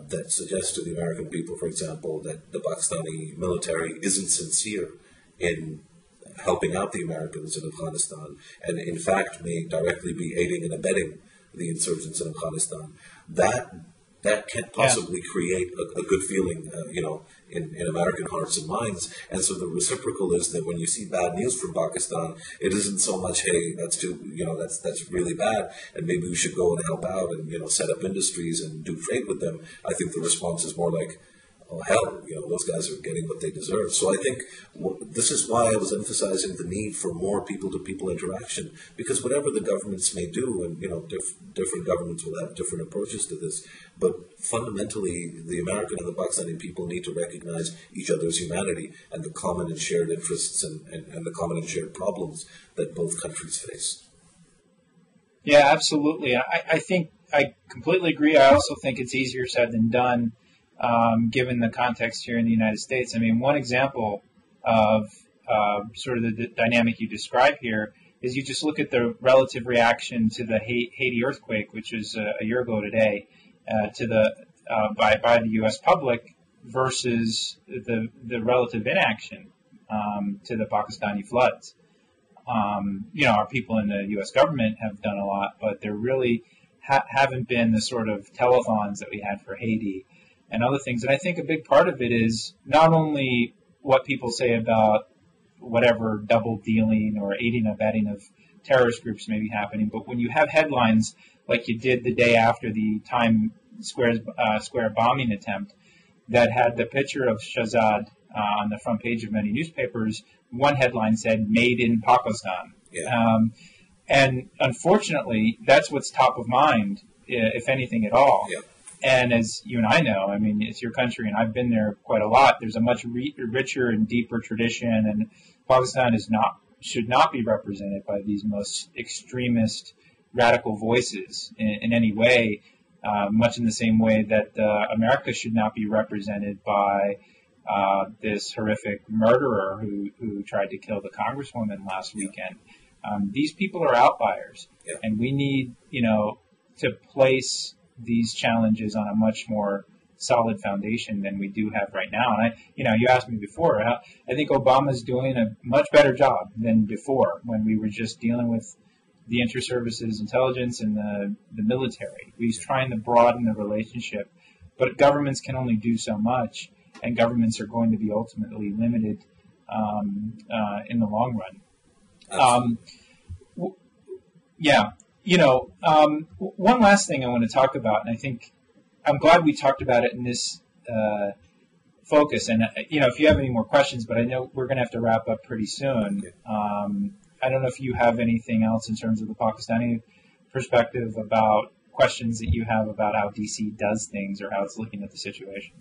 that suggest to the American people, for example, that the Pakistani military isn't sincere in helping out the Americans in Afghanistan, and in fact may directly be aiding and abetting the insurgents in Afghanistan. That that can't possibly create a good feeling, in American hearts and minds. And so the reciprocal is that when you see bad news from Pakistan, it isn't so much, hey, that's that's really bad, and maybe we should go and help out and set up industries and do trade with them. I think the response is more like, oh hell, those guys are getting what they deserve. So I think this is why I was emphasizing the need for more people-to-people interaction, because whatever the governments may do, and different governments will have different approaches to this, but fundamentally the American and the Pakistani people need to recognize each other's humanity and the common and shared interests and the common and shared problems that both countries face. Yeah, absolutely. I think I completely agree. I also think it's easier said than done. Given the context here in the United States. I mean, one example of sort of the dynamic you describe here is you just look at the relative reaction to the Haiti earthquake, which was a year ago today, by the U.S. public versus the relative inaction to the Pakistani floods. Our people in the U.S. government have done a lot, but there really haven't been the sort of telethons that we had for Haiti and other things. And I think a big part of it is not only what people say about whatever double dealing or aiding and abetting of terrorist groups may be happening, but when you have headlines like you did the day after the Times Square bombing attempt that had the picture of Shahzad on the front page of many newspapers, one headline said, "Made in Pakistan." Yeah. And unfortunately, that's what's top of mind, if anything at all. Yeah. And as you and I know, I mean, it's your country, and I've been there quite a lot. There's a much richer and deeper tradition, and Pakistan should not be represented by these most extremist, radical voices in any way, much in the same way that America should not be represented by this horrific murderer who tried to kill the congresswoman last weekend. These people are outliers, and we need, to place these challenges on a much more solid foundation than we do have right now. And you asked me before, I think Obama's doing a much better job than before when we were just dealing with the inter-services intelligence and the military. He's trying to broaden the relationship, but governments can only do so much, and governments are going to be ultimately limited in the long run. One last thing I want to talk about, and I think I'm glad we talked about it in this focus. And, if you have any more questions, but I know we're going to have to wrap up pretty soon. I don't know if you have anything else in terms of the Pakistani perspective about questions that you have about how D.C. does things or how it's looking at the situation.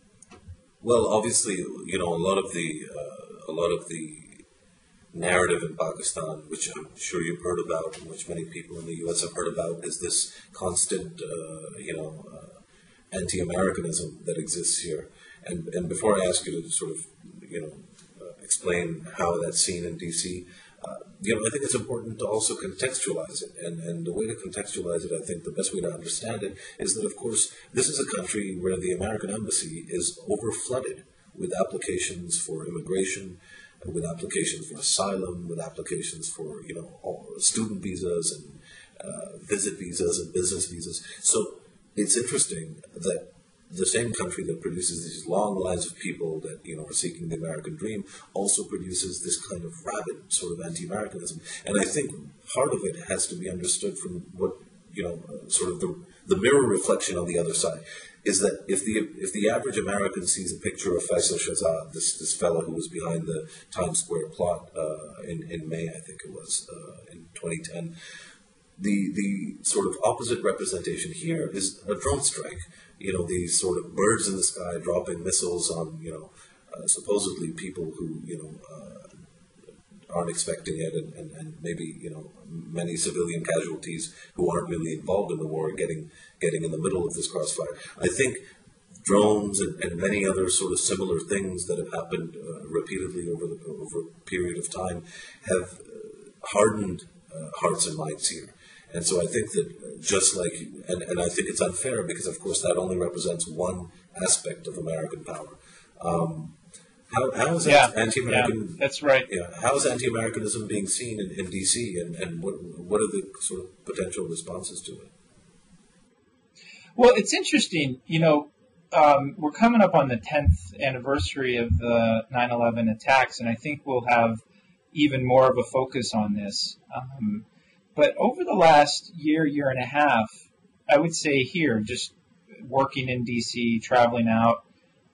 Well, obviously, a lot of the narrative in Pakistan, which I'm sure you've heard about, and which many people in the U.S. have heard about, is this constant, anti-Americanism that exists here. And before I ask you to sort of, explain how that's seen in D.C., I think it's important to also contextualize it. And the way to contextualize it, I think the best way to understand it is that, of course, this is a country where the American embassy is overflooded with applications for immigration, with applications for asylum, with applications for, student visas and visit visas and business visas. So it's interesting that the same country that produces these long lines of people that, are seeking the American dream also produces this kind of rabid sort of anti-Americanism. And I think part of it has to be understood from what, sort of the mirror reflection on the other side. Is that if the average American sees a picture of Faisal Shahzad, this fellow who was behind the Times Square plot in May, I think it was, in 2010, the sort of opposite representation here is a drone strike. These sort of birds in the sky dropping missiles on, supposedly people who, aren't expecting it, and maybe, many civilian casualties who aren't really involved in the war getting in the middle of this crossfire. I think drones and many other sort of similar things that have happened repeatedly over a period of time have hardened hearts and minds here. And so I think that just like, and I think it's unfair because, of course, that only represents one aspect of American power. How is anti-American? Yeah, that's right. Yeah, how is anti-Americanism being seen in D.C. and what are the sort of potential responses to it? Well, it's interesting. We're coming up on the 10th anniversary of the 9/11 attacks, and I think we'll have even more of a focus on this. But over the last year and a half, I would say here, just working in D.C., traveling out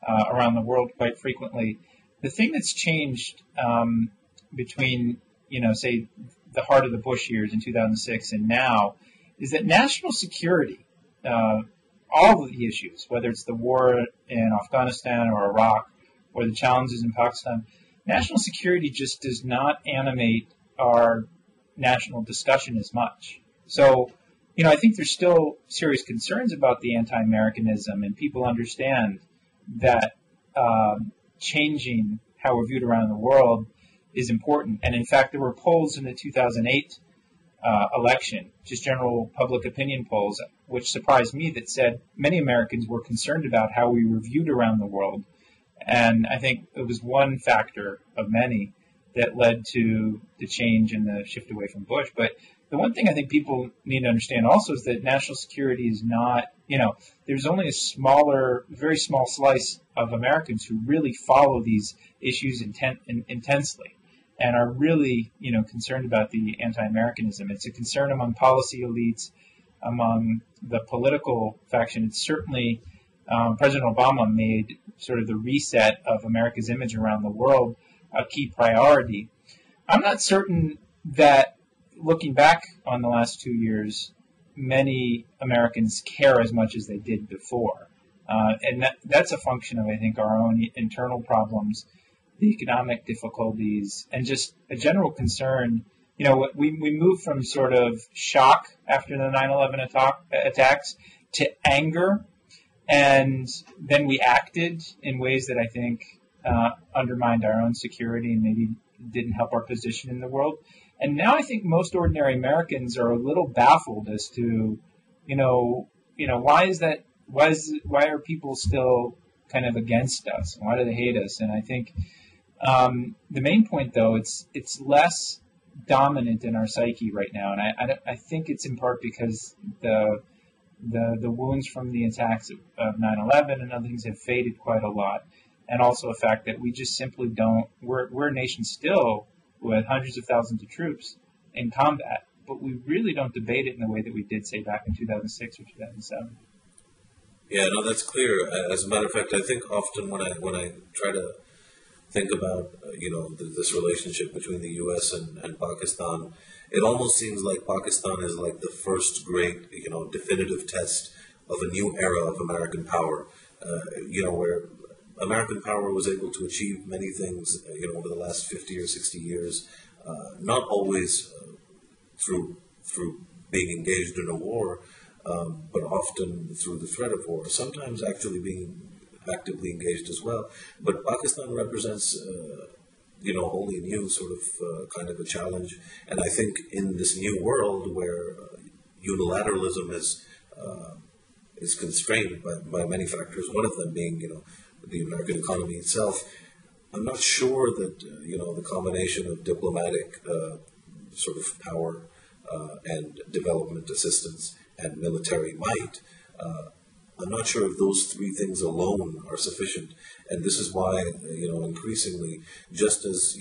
around the world quite frequently, the thing that's changed between, say, the heart of the Bush years in 2006 and now is that national security, all of the issues, whether it's the war in Afghanistan or Iraq or the challenges in Pakistan, national security just does not animate our national discussion as much. So, I think there's still serious concerns about the anti-Americanism, and people understand that changing how we're viewed around the world is important. And in fact, there were polls in the 2008 election, just general public opinion polls, which surprised me, that said many Americans were concerned about how we were viewed around the world. And I think it was one factor of many that led to the change and the shift away from Bush. But the one thing I think people need to understand also is that national security is not, there's only a very small slice of Americans who really follow these issues intensely and are really, concerned about the anti-Americanism. It's a concern among policy elites, among the political faction. It's certainly, President Obama made sort of the reset of America's image around the world a key priority. I'm not certain that, looking back on the last 2 years, many Americans care as much as they did before. And that's a function of, I think, our own internal problems, the economic difficulties, and just a general concern. We moved from sort of shock after the 9/11 attacks to anger, and then we acted in ways that I think undermined our own security and maybe didn't help our position in the world. And now I think most ordinary Americans are a little baffled as to, why is that? Why are people still kind of against us? Why do they hate us? And I think the main point, though, it's less dominant in our psyche right now, and I think it's in part because the wounds from the attacks of 9/11 and other things have faded quite a lot, and also the fact that we just simply don't. We're a nation still with hundreds of thousands of troops in combat, but we really don't debate it in the way that we did, say, back in 2006 or 2007. Yeah, no, that's clear. As a matter of fact, I think often when I try to think about this relationship between the U.S. and Pakistan, it almost seems like Pakistan is like the first great definitive test of a new era of American power. Where American power was able to achieve many things over the last 50 or 60 years, not always through being engaged in a war, but often through the threat of war, sometimes actually being actively engaged as well. But Pakistan represents, wholly new sort of kind of a challenge. And I think in this new world where unilateralism is constrained by many factors, one of them being, the American economy itself, I'm not sure that, the combination of diplomatic sort of power and development assistance and military might, I'm not sure if those three things alone are sufficient. And this is why, increasingly, just as,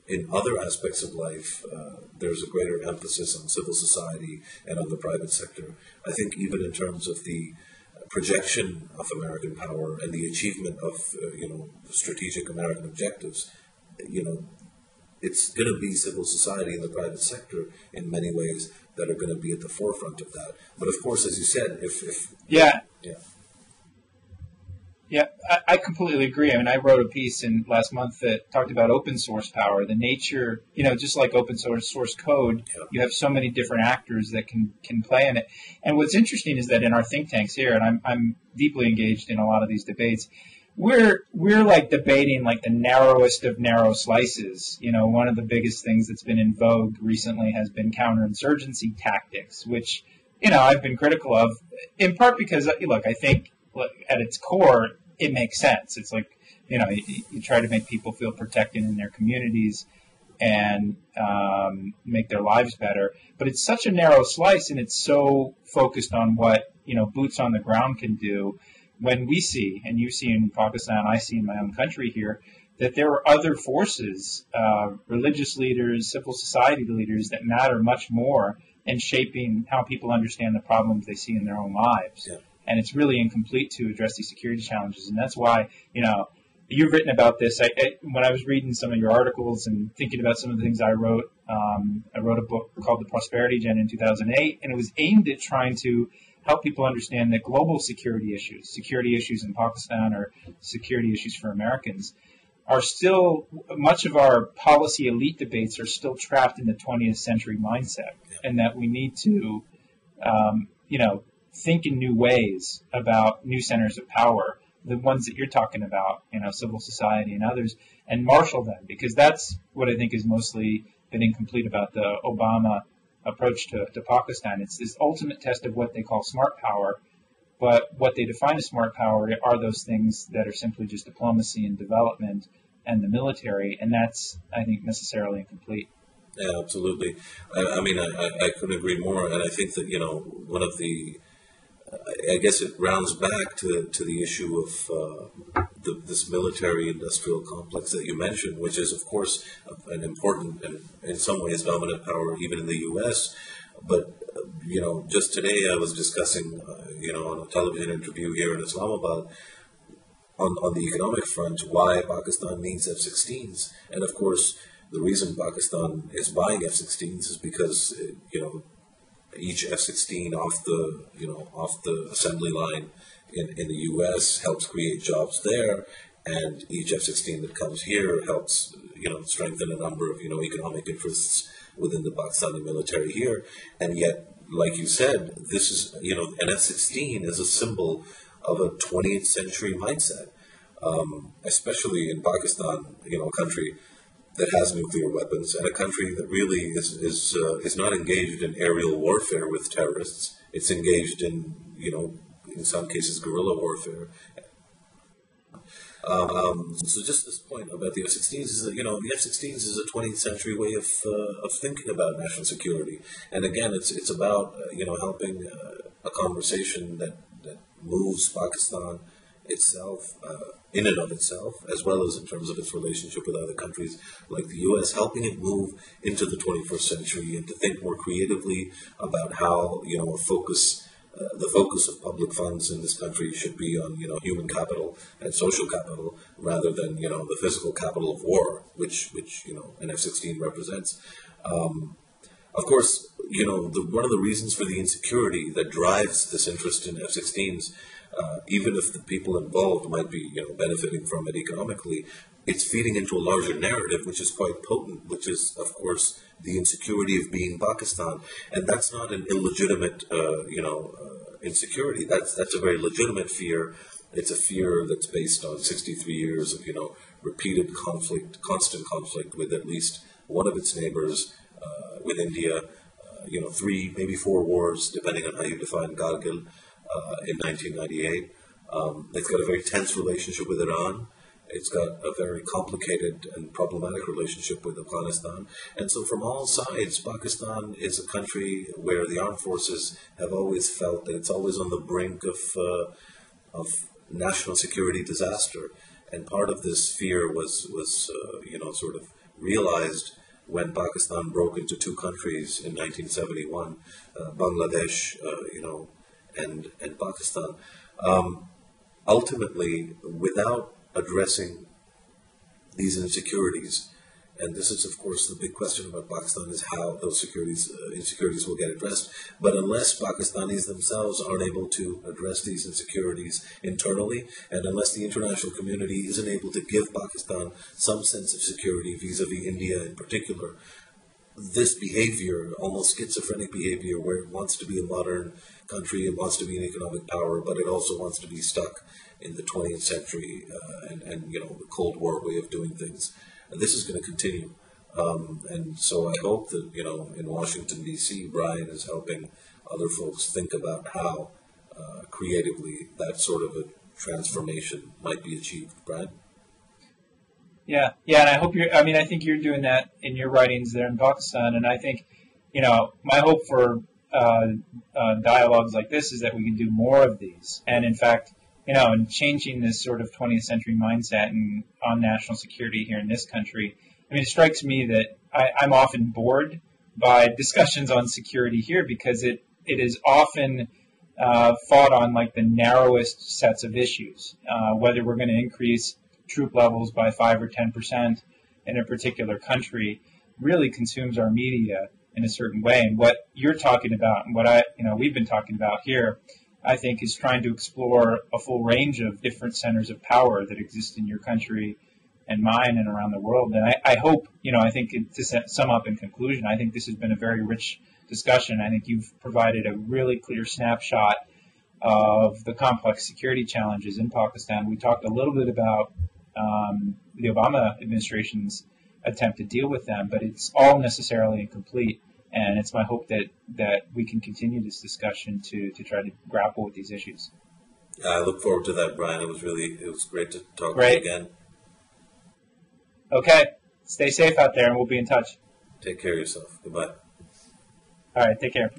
in other aspects of life, there's a greater emphasis on civil society and on the private sector. I think even in terms of the projection of American power and the achievement of, strategic American objectives, it's going to be civil society and the private sector in many ways that are going to be at the forefront of that. But of course, as you said, Yeah, I completely agree. I mean, I wrote a piece last month that talked about open source power, the nature, just like open source code, you have so many different actors that can play in it. And what's interesting is that in our think tanks here, and I'm deeply engaged in a lot of these debates, we're like debating like the narrowest of narrow slices. One of the biggest things that's been in vogue recently has been counterinsurgency tactics, which, I've been critical of, in part because, look, I think at its core, it makes sense. It's like, you try to make people feel protected in their communities. and make their lives better. But it's such a narrow slice, and it's so focused on what boots on the ground can do. When we see, and you see in Pakistan, I see in my own country here, that there are other forces, religious leaders, civil society leaders, that matter much more in shaping how people understand the problems they see in their own lives. Yeah. And it's really incomplete to address these security challenges. And that's why, you've written about this. When I was reading some of your articles and thinking about some of the things I wrote a book called The Prosperity Agenda in 2008, and it was aimed at trying to help people understand that global security issues in Pakistan, or security issues for Americans, are still, much of our policy elite debates are still trapped in the 20th century mindset, and that we need to, think in new ways about new centers of power, the ones that you're talking about, civil society and others, and marshal them, because that's what I think is mostly been incomplete about the Obama approach to Pakistan. It's this ultimate test of what they call smart power, but what they define as smart power are those things that are simply just diplomacy and development and the military, and that's, I think, necessarily incomplete. Yeah, absolutely. I couldn't agree more, and I think that, one of the, I guess it rounds back to the issue of this military-industrial complex that you mentioned, which is, of course, an important and, in some ways, dominant power even in the U.S., but, just today I was discussing, on a television interview here in Islamabad, on the economic front, why Pakistan needs F-16s. And, of course, the reason Pakistan is buying F-16s is because, each F-16 off the assembly line in the U.S. helps create jobs there, and each F-16 that comes here helps, strengthen a number of, economic interests within the Pakistani military here. And yet, like you said, this is, an F-16 is a symbol of a 20th century mindset, especially in Pakistan, a country that has nuclear weapons, and a country that really is not engaged in aerial warfare with terrorists. It's engaged in, in some cases, guerrilla warfare. So just this point about the F-16s is that, the F-16s is a 20th century way of thinking about national security. And again, it's about, helping a conversation that moves Pakistan itself, in and of itself, as well as in terms of its relationship with other countries like the U.S., helping it move into the 21st century and to think more creatively about how, the focus of public funds in this country should be on, human capital and social capital rather than, the physical capital of war, which an F-16 represents. Of course, one of the reasons for the insecurity that drives this interest in F-16s, even if the people involved might be, benefiting from it economically, it's feeding into a larger narrative, which is quite potent, which is, of course, the insecurity of being Pakistan. And that's not an illegitimate, insecurity. That's a very legitimate fear. It's a fear that's based on 63 years of, repeated conflict, constant conflict with at least one of its neighbors, with India, 3, maybe 4 wars, depending on how you define Kargil, in 1998. It's got a very tense relationship with Iran. It's got a very complicated and problematic relationship with Afghanistan. And so from all sides, Pakistan is a country where the armed forces have always felt that it's always on the brink of national security disaster. And part of this fear was sort of realized when Pakistan broke into 2 countries in 1971, Bangladesh, and Pakistan. Ultimately, without addressing these insecurities, and this is, of course, the big question about Pakistan, is how those insecurities will get addressed. But unless Pakistanis themselves aren't able to address these insecurities internally, and unless the international community isn't able to give Pakistan some sense of security vis-a-vis India in particular, this behavior, almost schizophrenic behavior, where it wants to be a modern country, it wants to be an economic power, but it also wants to be stuck in the 20th century and the Cold War way of doing things. This is going to continue. And so I hope that, in Washington, D.C., Brian is helping other folks think about how creatively that sort of a transformation might be achieved. Brian? Yeah, and I hope you're. I mean, I think you're doing that in your writings there in Pakistan, and I think, my hope for dialogues like this is that we can do more of these, and in fact, in changing this sort of 20th century mindset on national security here in this country. I mean, it strikes me that I'm often bored by discussions on security here because it is often fought on like the narrowest sets of issues, whether we're going to increase troop levels by 5 or 10% in a particular country really consumes our media in a certain way. And what you're talking about and what we've been talking about here, I think, is trying to explore a full range of different centers of power that exist in your country and mine and around the world. And I hope, I think to sum up in conclusion, I think this has been a very rich discussion. I think you've provided a really clear snapshot of the complex security challenges in Pakistan. We talked a little bit about the Obama administration's attempt to deal with them, but it's all necessarily incomplete. And it's my hope that we can continue this discussion to try to grapple with these issues. I look forward to that, Brian. It was great to talk to you again. Okay. Stay safe out there, and we'll be in touch. Take care of yourself. Goodbye. All right. Take care.